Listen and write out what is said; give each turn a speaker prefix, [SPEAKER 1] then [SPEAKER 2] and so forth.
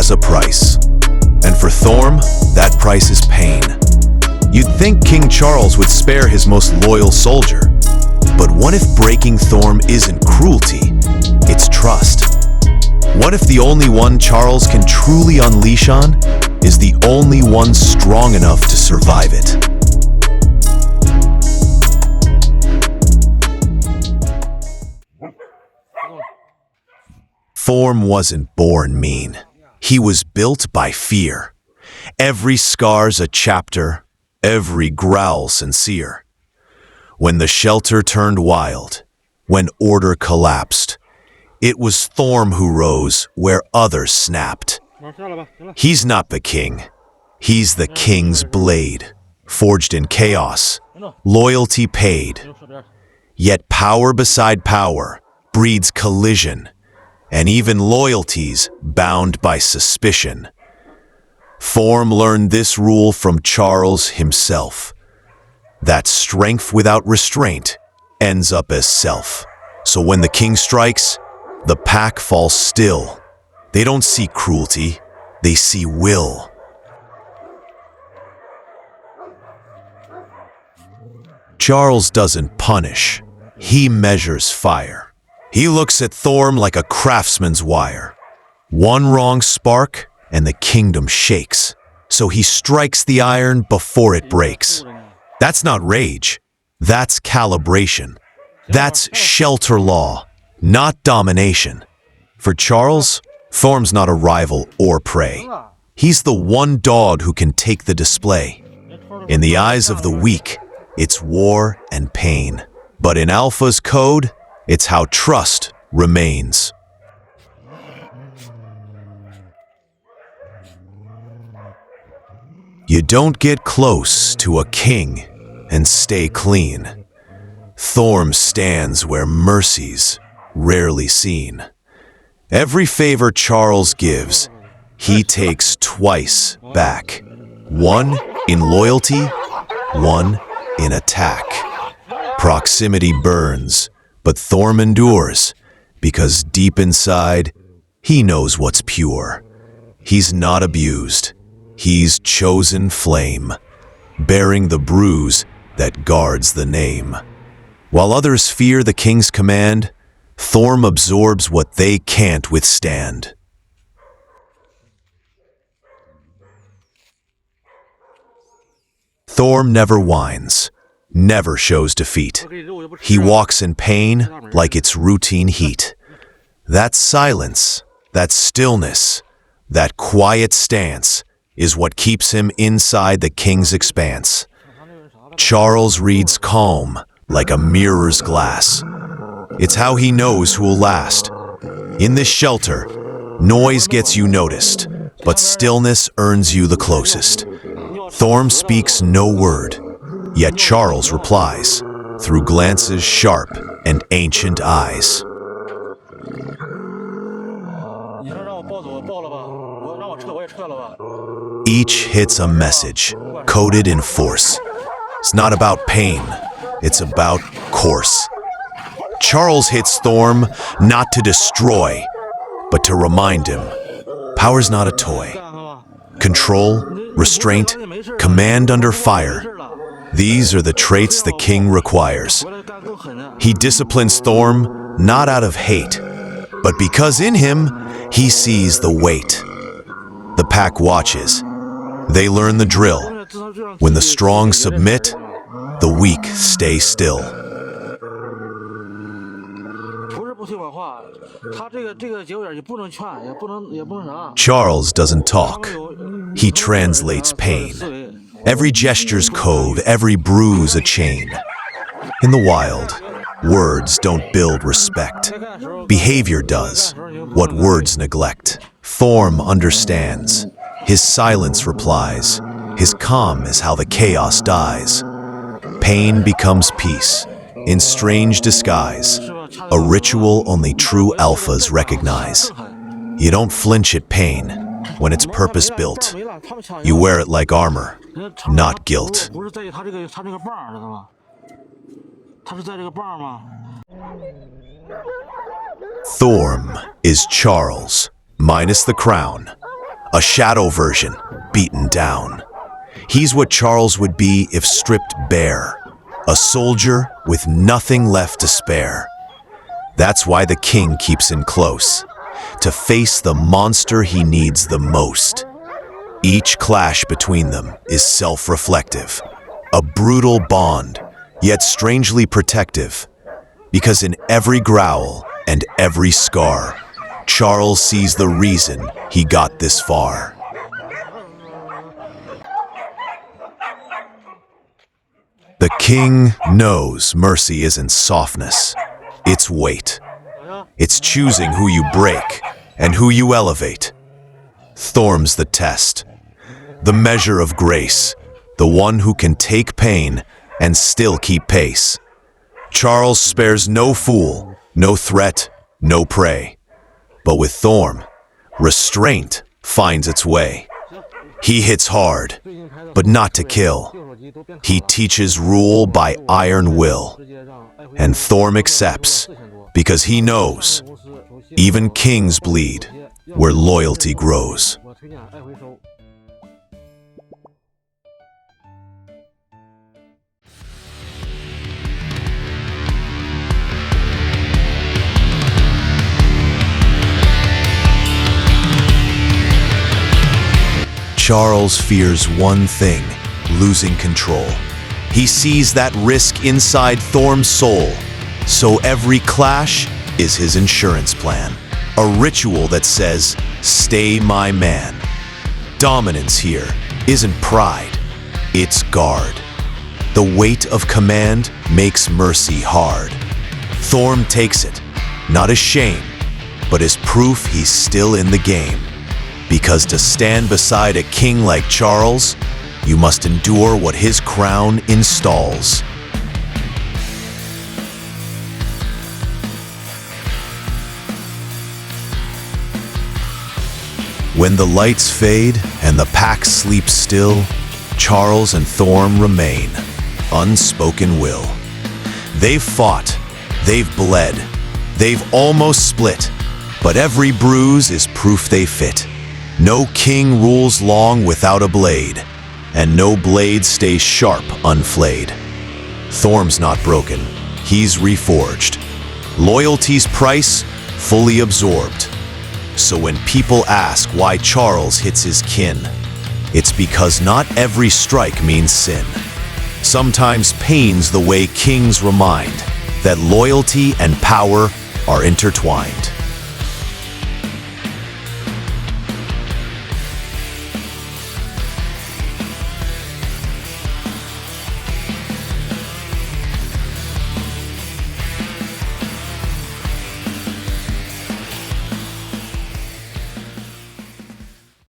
[SPEAKER 1] has a price. And for Thorme, that price is pain. You'd think King Charles would spare his most loyal soldier. But what if breaking Thorme isn't cruelty, it's trust? What if the only one Charles can truly unleash on is the only one strong enough to survive it? Thorme wasn't born mean. He was built by fear. Every scar's a chapter, every growl sincere. When the shelter turned wild, when order collapsed, it was Thorme who rose where others snapped. He's not the king. He's the king's blade, forged in chaos, loyalty paid. Yet power beside power breeds collision, and even loyalties bound by suspicion. Thorme learned this rule from Charles himself, that strength without restraint ends up as self. So when the king strikes, the pack falls still. They don't see cruelty, they see will. Charles doesn't punish, he measures fire. He looks at Thorme like a craftsman's wire. One wrong spark, and the kingdom shakes. So he strikes the iron before it breaks. That's not rage, that's calibration. That's shelter law, not domination. For Charles, Thorme's not a rival or prey. He's the one dog who can take the display. In the eyes of the weak, it's war and pain. But in Alpha's code, it's how trust remains. You don't get close to a king and stay clean. Thorme stands where mercy's rarely seen. Every favor Charles gives, he takes twice back. One in loyalty, one in attack. Proximity burns, but Thorme endures, because deep inside, he knows what's pure. He's not abused. He's chosen flame, bearing the bruise that guards the name. While others fear the king's command, Thorme absorbs what they can't withstand. Thorme never whines, never shows defeat. He walks in pain like it's routine heat. That silence, that stillness, that quiet stance is what keeps him inside the king's expanse. Charles reads calm like a mirror's glass. It's how he knows who will last. In this shelter, noise gets you noticed, but stillness earns you the closest. Thorme speaks no word, yet Charles replies through glances sharp and ancient eyes. Each hits a message, coded in force. It's not about pain, it's about course. Charles hits Thorme not to destroy, but to remind him, power's not a toy. Control, restraint, command under fire, these are the traits the king requires. He disciplines Thorme not out of hate, but because in him, he sees the weight. The pack watches. They learn the drill. When the strong submit, the weak stay still. Charles doesn't talk. He translates pain. Every gesture's code, every bruise a chain. In the wild, words don't build respect. Behavior does, what words neglect. Thorme understands. His silence replies. His calm is how the chaos dies. Pain becomes peace, in strange disguise. A ritual only true alphas recognize. You don't flinch at pain when it's purpose-built. You wear it like armor, not guilt. Thorme is Charles, minus the crown. a shadow version, beaten down. He's what Charles would be if stripped bare, a soldier with nothing left to spare. That's why the king keeps in close, to face the monster he needs the most. Each clash between them is self-reflective, a brutal bond, yet strangely protective. Because in every growl and every scar, Charles sees the reason he got this far. The king knows mercy isn't softness, it's weight. It's choosing who you break and who you elevate. Thorme's the test, the measure of grace, the one who can take pain and still keep pace. Charles spares no fool, no threat, no prey. But with Thorme, restraint finds its way. He hits hard, but not to kill. He teaches rule by iron will. And Thorme accepts, because he knows, even kings bleed where loyalty grows. Charles fears one thing, losing control. He sees that risk inside Thorme's soul. So every clash is his insurance plan. A ritual that says, stay my man. Dominance here isn't pride, it's guard. The weight of command makes mercy hard. Thorme takes it, not as shame, but as proof he's still in the game. Because to stand beside a king like Charles, you must endure what his crown installs. When the lights fade and the pack sleeps still, Charles and Thorme remain, unspoken will. They've fought, they've bled, they've almost split, but every bruise is proof they fit. No king rules long without a blade, and no blade stays sharp unflayed. Thorme's not broken, he's reforged. Loyalty's price, fully absorbed. So when people ask why Charles hits his kin, it's because not every strike means sin. Sometimes pain's the way kings remind that loyalty and power are intertwined.